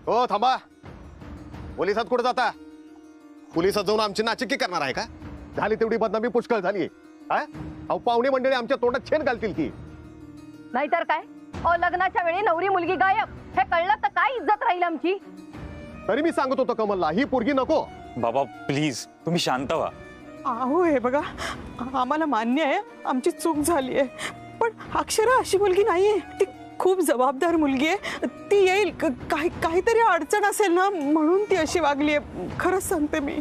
हो थांबा, पोलिसात कुठे जाता? पोलिसात जाऊन आमची नाचिकी करणार आहे का? झाली तेवढी बदनामी पुष्कळ झाली. अहो पाहुणे मंडळी आमच्या तोंडात छेन घालतील की. नाहीतर काय? लग्नाच्या वेळी नवरी मुलगी गायब हे कळलं तर काय इज्जत राहील आमची? तरी मी सांगत होतो कमलला ही पोरगी नको. बाबा प्लीज तुम्ही शांत व्हा. अहो हे बघा, आम्हाला मान्य आहे आमची चूक झाली आहे, पण अक्षरा अशी मुलगी नाहीये. ती खूप जबाबदार मुलगी आहे. ती येईल काहीतरी अडचण असेल ना म्हणून ती अशी वागली आहे. खरंच सांगते मी.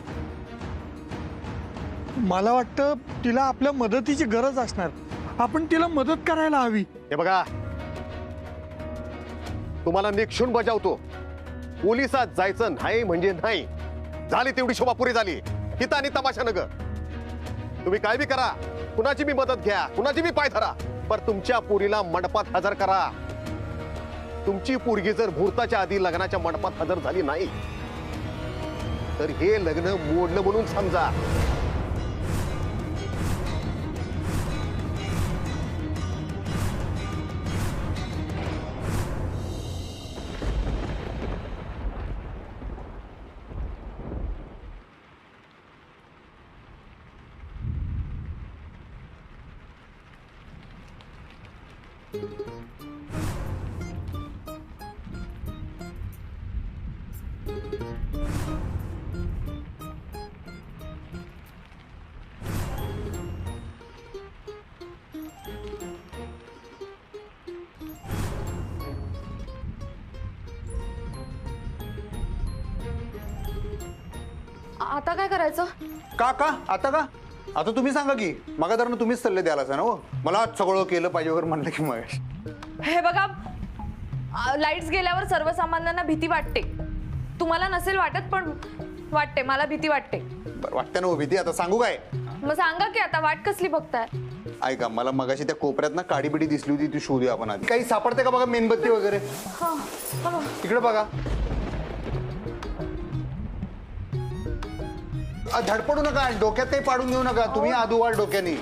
मला वाटतं तिला आपल्या मदतीची गरज असणार. आपण तिला मदत करायला हवी. हे बघा, तुम्हाला निक्षून बजावतो, पोलिसात जायचं नाही म्हणजे नाही. झाली तेवढी शोभा पुरी झाली. हिता आणि तमाशा नग. तुम्ही काय बी करा, कुणाची बी मदत घ्या, कुणाची बी पाय धरा, पण तुमच्या पोरीला मंडपात हजर करा. तुमची पोरगी जर मुहूर्ताच्या आधी लग्नाच्या मंडपात हजर झाली नाही तर हे लग्न मोडलं म्हणून समजा. आता काय करायचं? का आता का? आता तुम्ही सांगा की. मगा तर तुम्हीच सल्ले द्यालाच ना हो. मला सगळं केलं पाहिजे वगैरे म्हणलं की मग. हे बघा, लाईट्स गेल्यावर सर्वसामान्यांना भीती वाटते. तुम्हाला नसेल वाटत पण वाटते, मला भीती वाटते. बरं वाटतं ना हो भीती. आता सांगू काय? मग सांगा की आता वाट कसली बघताय? ऐका, मला मगाशी त्या कोपऱ्यात ना काडी बिडी दिसली होती, ती शोधूया आपण आधी. काही सापडते का बघा, मेणबत्ती वगैरे. इकडे बघा. धडपडू नका, डोक्यात काही पाडून घेऊ नका. तुम्ही आदूवाल डोक्याने.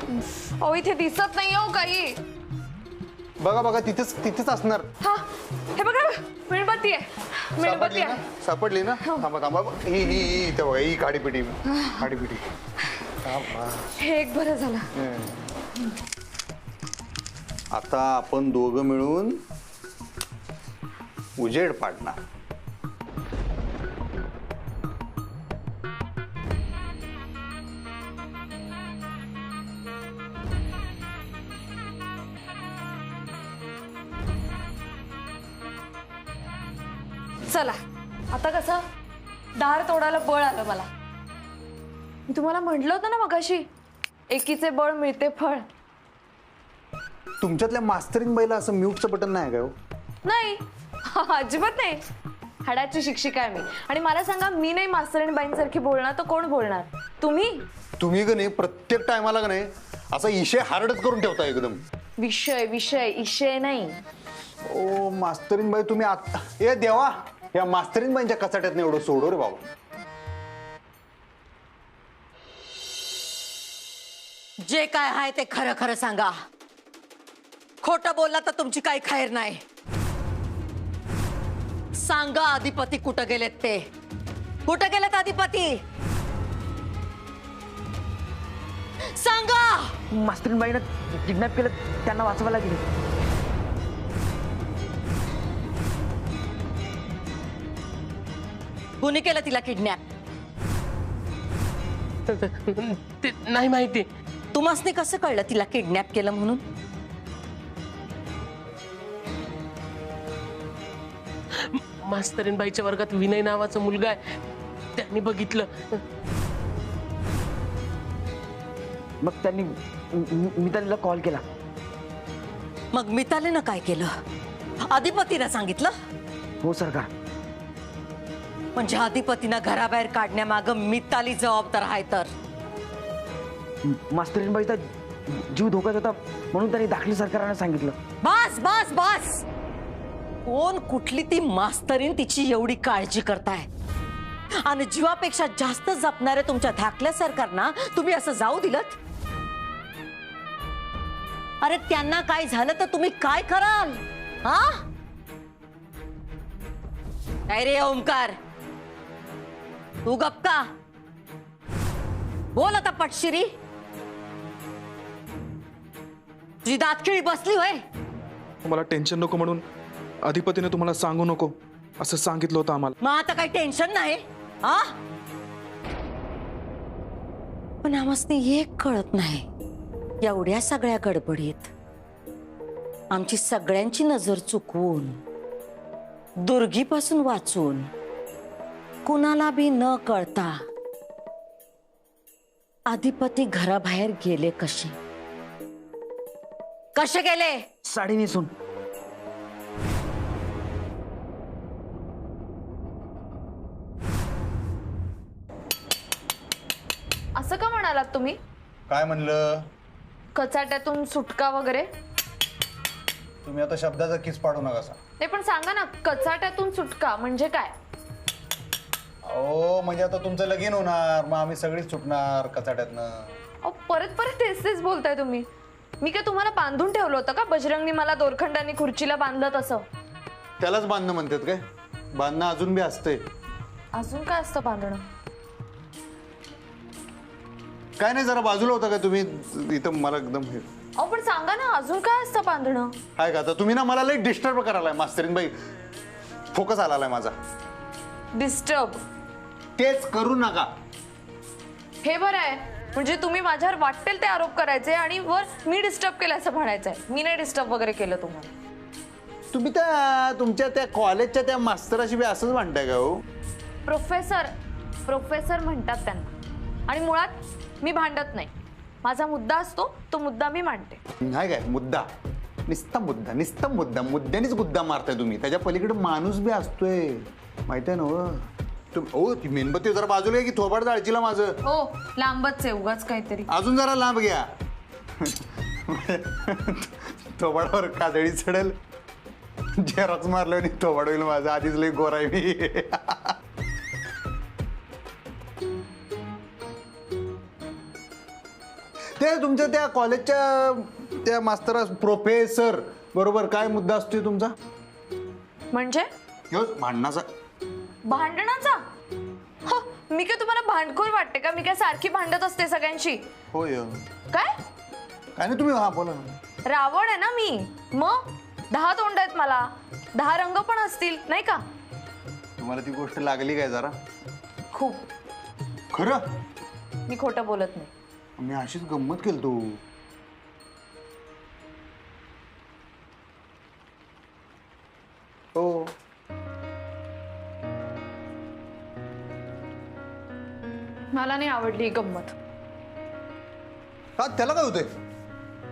अहो इथे दिसत नाही हो काही. बघा बघा, तिथेच असणार. हा हे बघा, मेणबत्ती आहे, मेणबत्ती आहे. सापडली ना? थांबा थांबा. ही इथे बघा, ही काडीपिटी. हे एक बरं झालं. आता आपण दोघं मिळून उजेड पाडणार. चला आता कसं दार तोडायला बळ आलं मला. मी तुम्हाला म्हटलं होतं ना मगाशी, एकीचे बळ मिळते फळ. तुमच्यातल्या मास्तरीन बाईला असं म्यूटचं बटन नाही का हो? नाही अजिबात नाही. हाडाची शिक्षिका आहे मी. आणि मला सांगा, मी नाही मास्तरीण बाईंसारखी बोलणार तर कोण बोलणार? तुम्ही का नाही प्रत्येक टायमाला का नाही असा इशे हार्डच करून ठेवता एकदम. विषय विषय इशय नाही. ओ मास्तरीन बाई, तुम्ही आता ए देवा, या मास्तरीन बाईंच्या कचाट्यात एवढं सोडो रे बाबा. जे काय आहे ते खरं खरं सांगा. खोटं बोलला तर तुमची काही खैर नाही. सांगा अधिपती कुठं गेलेत ते. कुठं गेलेत अधिपती? सांगा. मास्तरीनबाईनं किडनॅप केलं, त्यांना वाचवायला गेले. कुणी केलं तिला किडनॅप? नाही माहिती. तुम्हासनी कसं कळलं तिला किडनॅप केलं म्हणून? मास्तरीनबाईच्या वर्गात विनय नावाचा मुलगा आहे, त्यांनी बघितलं. मग त्यांनी मितालीला कॉल केला. मग मितालीनं काय केलं? अधिपतीनं सांगितलं? हो सरकार. म्हणजे अधिपतीनं घराबाहेर काढण्यामागं मिताली जबाबदार आहे. तर मास्तरीनबाईचा जीव धोक्यात होता म्हणून त्यांनी दाखली सरकारने सांगितलं. बस बस बस. कोण कुठली ती मास्तरीन तिची एवढी काळजी करताय? आणि जीवापेक्षा जास्त जपणारे तुमच्या धाकल्या सरकारना तुम्ही असं जाऊ दिलत? अरे त्यांना काय झालं तर तुम्ही काय कराल? हा काय रे ओमकार, तू गप्पा बोल आता पटशिरी. तुझी दातखिळी बसली होय. तुम्हाला टेन्शन नको म्हणून अधिपतीने तुम्हाला सांगू नको असं सांगितलं होतं आम्हाला. मग आता काही टेन्शन नाही हा. पण आम्हाला एक कळत नाही, एवढ्या सगळ्या गडबडीत आमची सगळ्यांची नजर चुकवून दुर्गीपासून वाचून कुणाला बी न कळता अधिपती घराबाहेर गेले कसे कसे गेले? साडी नेसून. असं का म्हणालात तुम्ही? काय म्हणलं? कचाट्यातून सुटका वगैरे? तुम्ही आता शब्दाचा किस पाडू नका सा. नाही पण सांगा ना, कचाट्यातून सुटका म्हणजे काय? अहो म्हणजे आता तुमचं लगीन होणार, मग आम्ही सगळीच सुटणार कचाट्यातनं. अहो परत परत तेच तेच बोलताय तुम्ही. मी काय तुम्हाला बांधून ठेवलं होतं का? बजरंगनी मला दोरखंडाने खुर्चीला बांधलं तसं? त्यालाच बांधणं म्हणतात काय? बांधणं अजून बी असतंय. अजून काय असतं बांधणं? काय नाही, जरा बाजूला होता का तुम्ही? इथं मला एकदम हे अहो पण सांगा ना, अजून काय असतं बांधणं? काय का आता तुम्ही ना मला लई डिस्टर्ब करायलाय मास्तरीन बाई. फोकस आलाय माझा. डिस्टर्ब? तेच करू नका. हे बरं आहे, म्हणजे तुम्ही माझ्यावर वाटेल ते आरोप करायचे आणि वर मी डिस्टर्ब केलं असं म्हणायचंय. मी नाही डिस्टर्ब वगैरे केलं तुम्हाला. तुम्ही त्या तुमच्या त्या कॉलेजच्या त्या मास्तराशी बी असंच म्हणताय का हो? प्रोफेसर प्रोफेसर म्हणतात त्यांना. आणि मुळात मी भांडत नाही. माझा मुद्दा असतो, तो मुद्दा मी मांडते. नाही काय मुद्दा? नुसता मुद्दा मुद्द्यानेच गुद्दा मारताय तुम्ही. त्याच्या पलीकडे माणूस बी असतोय माहिती आहे ना. हो ती मेणबत्ती जरा बाजूला आहे की थोबाड जाळचीला माझं. हो लांबच आहे उगाच काहीतरी. अजून जरा लांब घ्या. थोबाडावर काजळी चढेल. झेरॉक्स मारलं आणि थोबाड होईल माझं. आधीच लई गोर आहे मी. ते तुमच्या त्या कॉलेजच्या त्या मास्तर प्रोफेसर बरोबर काय मुद्दा असतोय तुमचा? म्हणजे भांडणाचा. भांडणाचा? मी काय तुम्हाला भांडखोर वाटते का? मी काय सारखी भांडत असते सगळ्यांशी? होय. काय काय नाही तुम्ही. हा बोला ना. रावण आहे ना मी. मग 10 तोंड आहेत मला, 10 रंग पण असतील नाही का? तुम्हाला ती गोष्ट लागली काय जरा? खूप. खरं मी खोटं बोलत नाही. मी अशीच गंमत केलतो. हो मला नाही आवडली ही गंमत. का त्याला काय होतंय?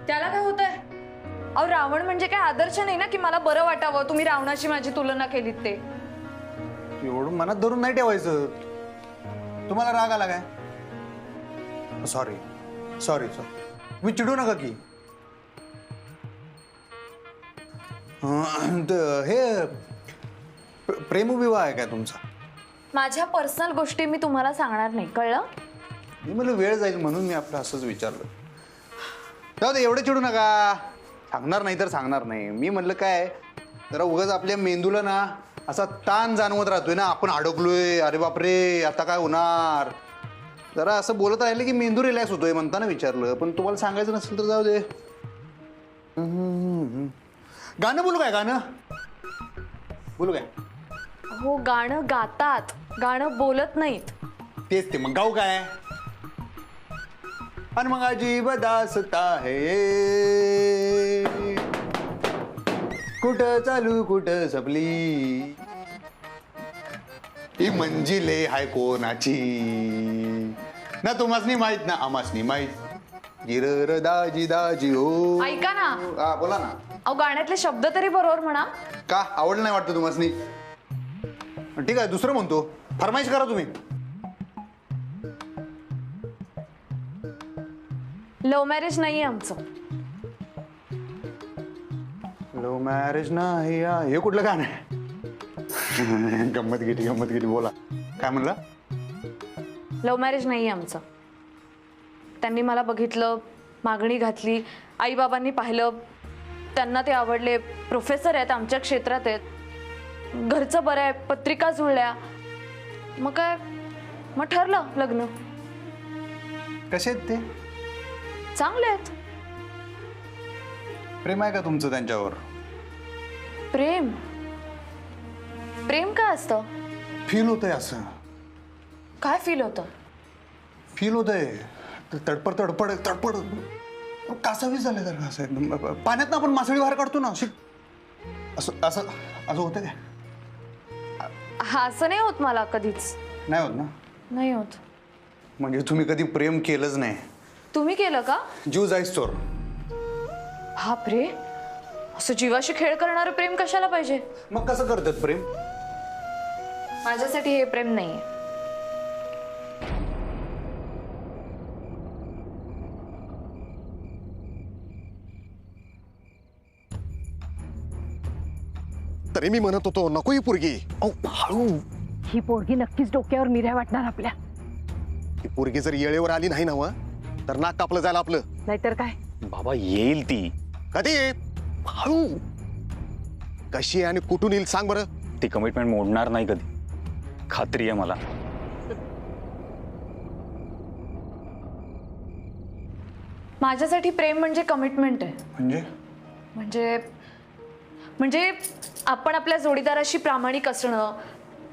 त्याला काय होतंय? अहो रावण म्हणजे काय आदर्श नाही ना की मला बरं वाटावं. तुम्ही रावणाशी माझी तुलना केलीत ते. एवढं मनात धरून नाही ठेवायचं. तुम्हाला राग आला काय? Sorry sorry sorry. तुम्ही चिडू नका की. हे प्रेमविवाह आहे काय तुमचा? माझ्या पर्सनल गोष्टी मी तुम्हाला सांगणार नाही, कळलं? मला वेळ जाईल म्हणून मी आपलं असंच विचारलं. जाऊ दे, एवढं चिडू नका. सांगणार नाही तर सांगणार नाही. मी म्हणलं काय, जरा उगाच आपल्या मेंदूला ना असा ताण जाणवत राहतोय ना. आपण अडकलोय, अरे बापरे आता काय होणार. जरा असं बोलत राहिलं की मेंदू रिलॅक्स होतोय म्हणताना विचारलं. पण तुम्हाला सांगायचं नसेल तर जाऊ दे. गाणं बोलू काय? गाणं बोलू काय? हो गाणं गातात, गाणं बोलत नाहीत. तेच ते. मग गाऊ काय? आणि मग अजीब दासता है, कुठं चालू कुठं संपली, ही मंजिले हाय कोणाची, ना तुम्हासनी माहित ना आमासनी माहित. गिरर दाजी दाजी हो. ऐका ना. हा बोला ना. अहो गाण्यातले शब्द तरी बरोबर म्हणा. का आवडलं नाही वाटतं तुम्हासनी? ठीक आहे दुसरं म्हणतो. फरमाईश करा तुम्ही. लव्ह मॅरेज नाहीये आमचं. लव्ह मॅरेज नाही. हे कुठलं गाणं आहे? गंमत गेली बोला. काय म्हणला? लव्ह मॅरेज नाहीये आमचं. त्यांनी मला बघितलं, मागणी घातली, आईबाबांनी पाहिलं, त्यांना ते आवडले, प्रोफेसर आहेत, आमच्या क्षेत्रात आहेत. घरचं बरं आहे, पत्रिका जुळल्या, मग काय, मग ठरलं लग्न. कसे आहेत ते? चांगले आहेत. प्रेम आहे का तुमचं त्यांच्यावर? प्रेम प्रेम काय असतं? फील होतंय असं. काय फील होतं? फील होतंय तडपड तडपड तडपड कासावीस झाले तर असं एकदम. पाण्यात ना आपण मासळी बाहेर काढतो ना, अशी असं असं असं होतं काय? हा, असं नाही होत मला कधीच. नाही होत ना? नाही होत. म्हणजे तुम्ही कधी प्रेम केलंच नाही? तुम्ही केलं का? जीव जाईस तोर. बापरे, असं जीवाशी खेळ करणारं प्रेम कशाला पाहिजे? मग कसं करतात प्रेम? माझ्यासाठी हे प्रेम नाहीये. तरी मी म्हणत होतो नको ही पोरगी. हळू. ही पोरगी नक्कीच डोक्यावर मिऱ्या वाटणार आपल्या. ही पोरगी जर येळेवर आली नाही ना व, तर नाक कापलं जायला आपलं. नाहीतर काय. बाबा येईल ती. कधी? हळू. कशी आणि कुठून येईल सांग बरं. ती कमिटमेंट मोडणार नाही कधी, खात्री आहे मला. माझ्यासाठी प्रेम म्हणजे कमिटमेंट आहे. म्हणजे म्हणजे म्हणजे आपण आपल्या जोडीदाराशी प्रामाणिक असणं,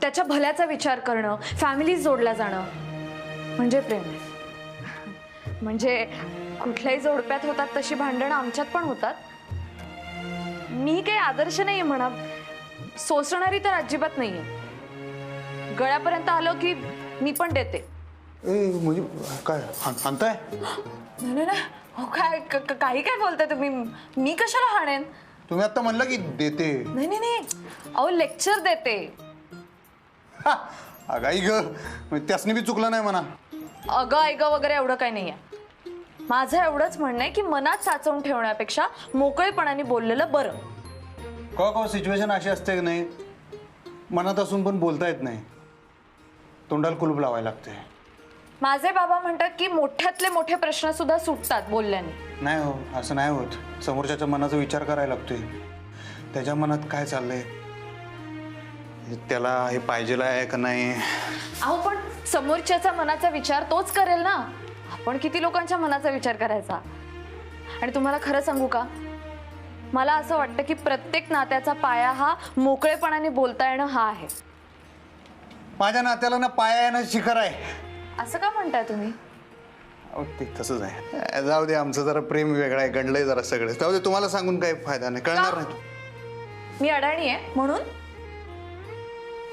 त्याच्या भल्याचा विचार करणं, फॅमिली जोडल्या जाणं म्हणजे प्रेम आहे. म्हणजे कुठल्याही जोडप्यात होतात तशी भांडणं आमच्यात पण होतात. मी काही आदर्श नाहीये म्हणा, सोसणारी तर अजिबात नाहीये. गळ्यापर्यंत आलं की मी पण देते. म्हणजे काय आणताय? नाही नाही, हो काय काही काय बोलताय तुम्ही? मी कशाला हाणेन? तुम्ही आता म्हणलं की देते. नाही नाही नाही, अहो लेक्चर देते. अगाई ग, त्यासनी बी चुकलं नाही म्हणा. अगं ऐग वगैरे एवढं काही नाहीये. माझं एवढंच म्हणणं आहे की मनात साचवून ठेवण्यापेक्षा मोकळेपणाने बोललेलं बरं. का सिच्युएशन अशी असते की नाही, मनात असून पण बोलता येत नाही, तोंडाला कुलूप लावायला लागते. माझे बाबा म्हणतात की मोठ्यातले मोठे प्रश्न सुद्धा सुटतात बोलल्याने. नाही हो, असं नाही होत. समोरच्याच्या मनाचा विचार करायला लागतोय. त्याच्या मनात काय चाललंय, त्याला हे पाहिजेला आहे का नाही. अहो पण समोरच्याचा मनाचा विचार तोच करेल ना. आपण किती लोकांच्या मनाचा विचार करायचा. आणि तुम्हाला खरं सांगू का, मला असं वाटतं की प्रत्येक नात्याचा पाया हा मोकळेपणाने बोलता येणं हा आहे. माझ्या नात्याला ना पाया आहे ना शिखर आहे. असं का म्हणताय तुम्ही? ते तसंच आहे. जाऊ दे, आमचं जरा प्रेम वेगळं आहे, गणलंय जरा सगळे. जाऊ दे, तुम्हाला सांगून काही फायदा नाही, कळणार नाही. मी अडाणी आहे म्हणून?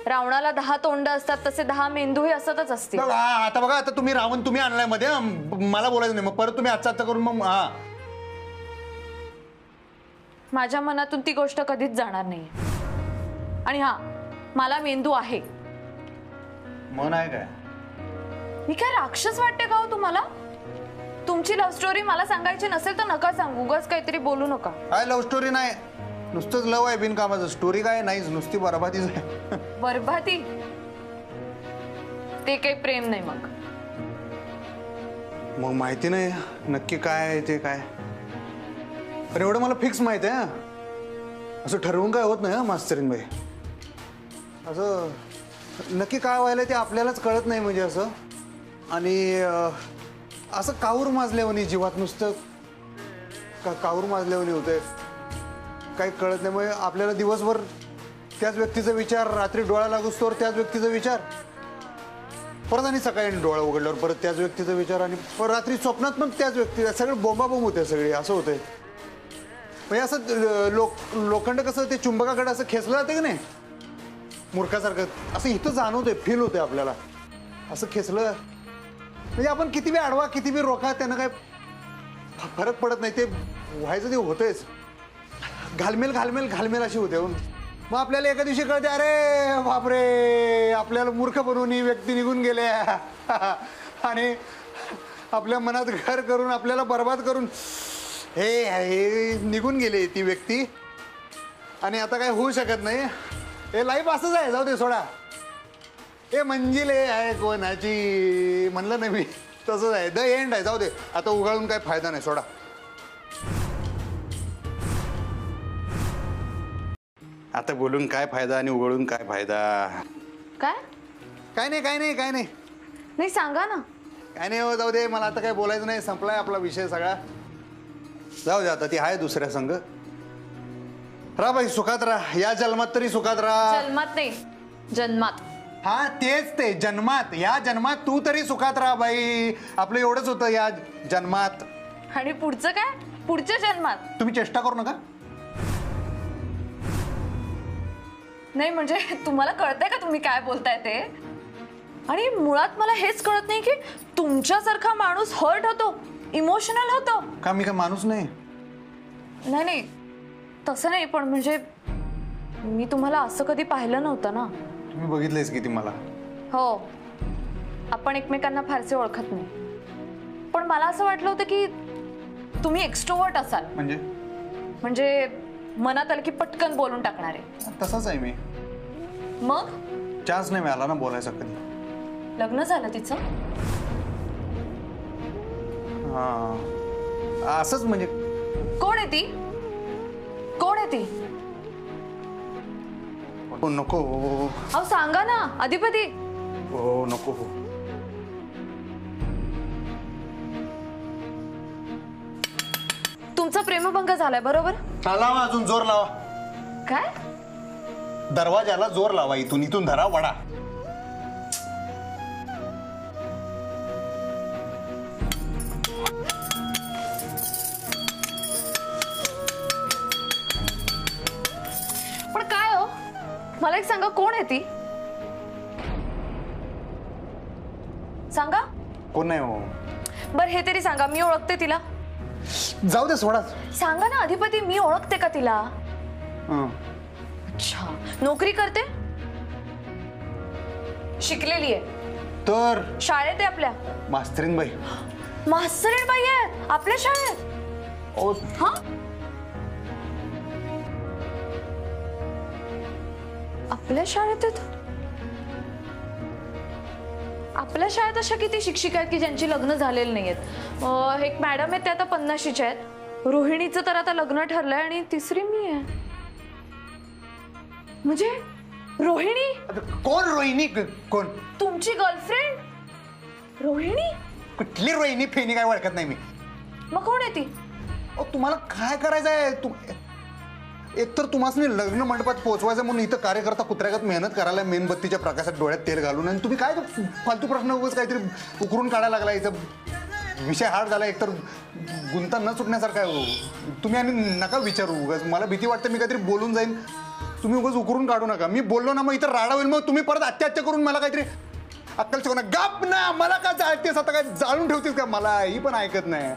रावणाला 10 तोंड असतात तसे 10 मेंदू हे असतच असतील. आता बघा, आता तुम्ही रावण तुम्ही आणलाय मध्ये, मला बोलायचं नाही. मग परत तुम्ही आजचा करून मग माझ्या मनातून ती गोष्ट कधीच जाणार नाही. आणि हा, मला मेंदू आहे. मन आहे काय? मी काय राक्षस वाटते का हो तुम्हाला? तुमची लव्ह स्टोरी मला सांगायची नसेल तर नका सांगू. उगाच काहीतरी बोलू नका. काय लव्ह स्टोरी नाही, नुसतंच लव आहे बिनकामाचं. स्टोरी काय नाहीच, नुसती बरबादीच आहे. बरबादी? ते काही प्रेम नाही मग. मग माहिती नाही नक्की काय आहे ते काय. पण एवढं मला फिक्स माहिती आहे, असं ठरवून काय होत नाही मास्तरीन बाई. असं नक्की काय व्हायला ते आपल्यालाच कळत नाही. म्हणजे असं आणि असं काऊर माजल्यावानी जीवात नुसतं काऊर माजल्यावानी होतंय, काही कळत नाही. मग आपल्याला दिवसभर त्याच व्यक्तीचा विचार, रात्री डोळा लागूच तोवर त्याच व्यक्तीचा विचार, परत आणि सकाळी डोळा उघडल्यावर परत त्याच व्यक्तीचा विचार, आणि रात्री स्वप्नात पण त्याच व्यक्ती. सगळं बोंबाबोंब होते सगळी. असं होतंय. म्हणजे असं लोखंड कसं ते चुंबकाकडे असं खेचलं जाते की नाही मूर्खासारखं, असं इथं जाणवतंय, फील होतंय आपल्याला. असं खेचलं म्हणजे आपण किती बी आडवा किती बी रोखा, त्यानं काय फरक पडत नाही. ते व्हायचं ते होतंयच. घालमेल घालमेल घालमेल अशी होते. मग आपल्याला एका दिवशी कळते, अरे बापरे, आपल्याला मूर्ख बनवून ही व्यक्ती निघून गेले आणि आपल्या मनात घर करून आपल्याला बर्बाद करून हे निघून गेले ती व्यक्ती. आणि आता काय होऊ शकत नाही. हे लाईफ असंच आहे. जाऊ दे, सोडा. हे मंजिले आहे कोणाची म्हणलं नाही मी, तसंच आहे. द एंड आहे. जाऊ दे, आता उगाळून काय फायदा नाही, सोडा. आता बोलून काय फायदा आणि उघडून काय फायदा? काय काय नाही काय नाही काय नाही नाही सांगा ना. काय नाही हो, जाऊ दे. मला आता काय बोलायचं नाही, संपलाय आपला विषय सगळा. जाऊ दे आता, ती आहे दुसऱ्या संघ. राहा बाई, सुखात राहा. या जन्मात तरी सुखात राहा. जन्मात नाही, जन्मात. हा तेच ते, जन्मात. या जन्मात तू तरी सुखात राहा बाई. आपलं एवढंच होतं या जन्मात. आणि पुढचं काय? पुढच्या जन्मात तुम्ही चेष्टा करू नका. नाही म्हणजे तुम्हाला कळतंय का तुम्ही काय बोलताय ते? आणि मुळात मला हेच कळत नाही की तुमच्यासारखा माणूस हर्ट होतो, इमोशनल होतो. का मी काय माणूस नाही? नाही नाही तसं नाही, पण म्हणजे मी तुम्हाला असं कधी पाहिलं नव्हतं ना. तुम्ही बघितलंयस किती मला? हो, आपण एकमेकांना फारसे ओळखत नाही, पण मला असं वाटलं होतं की तुम्ही एक्स्ट्रोवर्ट असाल. म्हणजे मनात आलं की पटकन बोलून टाकणारे. तसंच आहे मी. मग चान्स नाही मिळाला ना बोलायचा कधी. लग्न झालं तिचं? हा असंच म्हणजे. कोण आहे ती? कोण आहे ती? हो नको. अहो सांगा ना अधिपती. हो नको. तुमचा प्रेमभंग झालाय बरोबर? लावा अजून जोर लावा. काय? दरवाजाला जोर लावा. इथून धरा वडा. पण काय हो, मला एक सांगा, कोण आहे ती? सांगा. कोण नाही हो. बर हे तरी सांगा, मी ओळखते तिला? जाऊ दे सोडा. सांगा ना अधिपती, मी ओळखते का तिला? हं. अच्छा, नोकरी करते? शिकलेली आहे? तर शाळेत आहे आपल्या? मास्तरीन बाई. मास्तरीण बाई आहे आपल्या शाळेत? हा, आपल्या शाळेत आहेत? आपल्या शाळेत अशा किती शिक्षिका आहेत की ज्यांची लग्न झालेली नाहीयेत? एक मॅडम आहेत, त्या आता 50च्या आहेत. रोहिणीचं तर आता लग्न ठरलंय आणि तिसरी मी आहे. म्हणजे रोहिणी? कोण रोहिणी? कोण? तुमची गर्लफ्रेंड रोहिणी? कुठली रोहिणी फेनी काय ओळखत नाही मी. मग कोण आहे ती? तुम्हाला काय करायचं आहे? एकतर तुम्हाला लग्न मंडपात पोहोचवायचं म्हणून इथं कार्यकर्ता कुत्र्यागत मेहनत करायला, मेणबत्तीच्या प्रकाशात डोळ्यात तेल घालून, आणि तुम्ही काय फालतू प्रश्न उगाच काहीतरी उकरून काढायला लागला. इथं विषय हार्ड झाला. एकतर गुंता न सुटण्यासारखा आहे. तुम्ही आणि नका विचारू उगाच. मला भीती वाटते मी काहीतरी बोलून जाईन. तुम्ही उगाच उकरून काढू नका. मी बोललो ना मग इथं राडा होईल. मग तुम्ही परत अत्याहत्या करून मला काहीतरी अक्कल शिकवणार. गप ना. मला काय जाळतेस आता? काय जाळून ठेवतेस का मला? ही पण ऐकत नाही.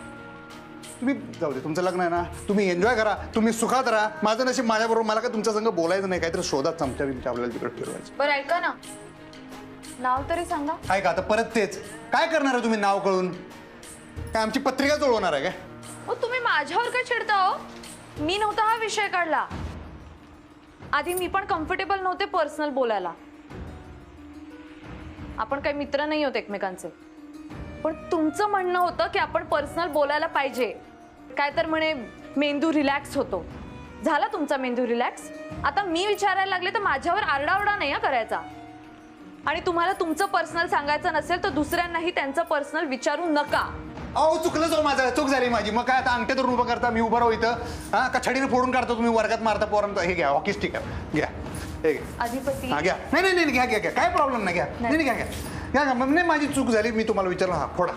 तुम्ही जाऊ दे, तुमचं लग्न आहे ना, तुम्ही एन्जॉय करा, तुम्ही सुखात राहा. माझं नशीब माझ्याबरोबर. मला काय तुमच्या संग बोलायचं नाही. काहीतरी शोधात चमच्या बिमच्या आपल्याला तिकडे फिरवायचं. बरं ऐका ना, नाव तरी सांगा. ऐका आता परत तेच काय करणार आहे तुम्ही? नाव कळून काय आमची पत्रिका जुळवणार आहे काय? हो तुम्ही माझ्यावर काय चिडता हो? मी नव्हता हा विषय काढला. आधी मी पण कम्फर्टेबल नव्हते पर्सनल बोलायला. आपण काही मित्र नाही होत एकमेकांचे. पण तुमचं म्हणणं होतं की आपण पर्सनल बोलायला पाहिजे. काय तर म्हणे मेंदू रिलॅक्स होतो. झाला तुमचा मेंदू रिलॅक्स? आता मी विचारायला लागले तर माझ्यावर आरडाओरडा नाही करायचा. आणि तुम्हाला तुमचं पर्सनल सांगायचं नसेल तर दुसऱ्यांनाही त्यांचं पर्सनल विचारू नका. अहो चुकलं जाऊ माझं. चूक झाली माझी. मग काय आता अंगठ्या धरून उभं करता? मी उभं राहू इथं? हा का छडीने फोडून काढता तुम्ही? वर्गात मारता पोरांना? हे घ्या हॉकी स्टिक आहे, घ्या. हे घ्या. अधिपती. हा घ्या. नाही नाही घ्या घ्या घ्या. काय प्रॉब्लेम नाही. घ्या. नाही घ्या घ्या घ्या. नाही माझी चूक झाली. मी तुम्हाला विचारलं. हा फोडा.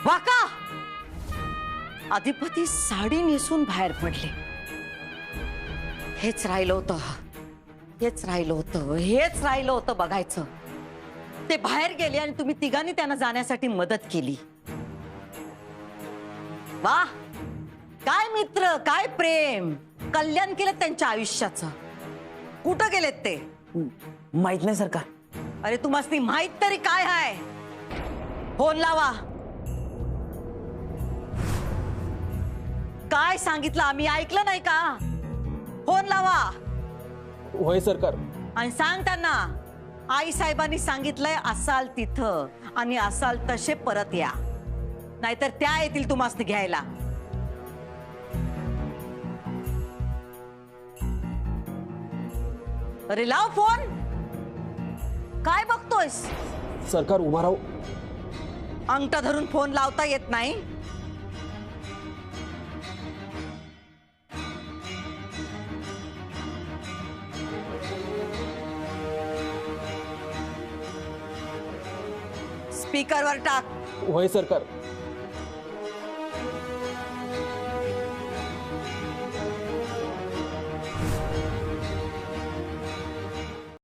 वाका अधिपती साडी नेसून बाहेर पडले. हेच राहिलं होतं. हेच राहिलं होतं बघायचं. ते बाहेर गेले आणि तुम्ही तिघांनी त्यांना जाण्यासाठी मदत केली. वा, काय मित्र, काय प्रेम. कल्याण केलं त्यांच्या आयुष्याचं. कुठं गेलेत ते? माहित नाही सरकार. अरे तुम्हाला माहित तरी काय आहे? फोन लावा. काय सांगितलं आम्ही ऐकलं नाही का? फोन लावा. होय सरकार. आणि सांग त्यांना आई साहेबांनी सांगितलंय असाल तिथं आणि असाल तसे परत या. नाहीतर त्या येतील तुम्हाला घ्यायला. अरे लाव फोन. काय बघतोयस? सरकार उभा राहू. अंगठा धरून फोन लावता येत नाही? स्पीकरवर टाक. होय सरकार.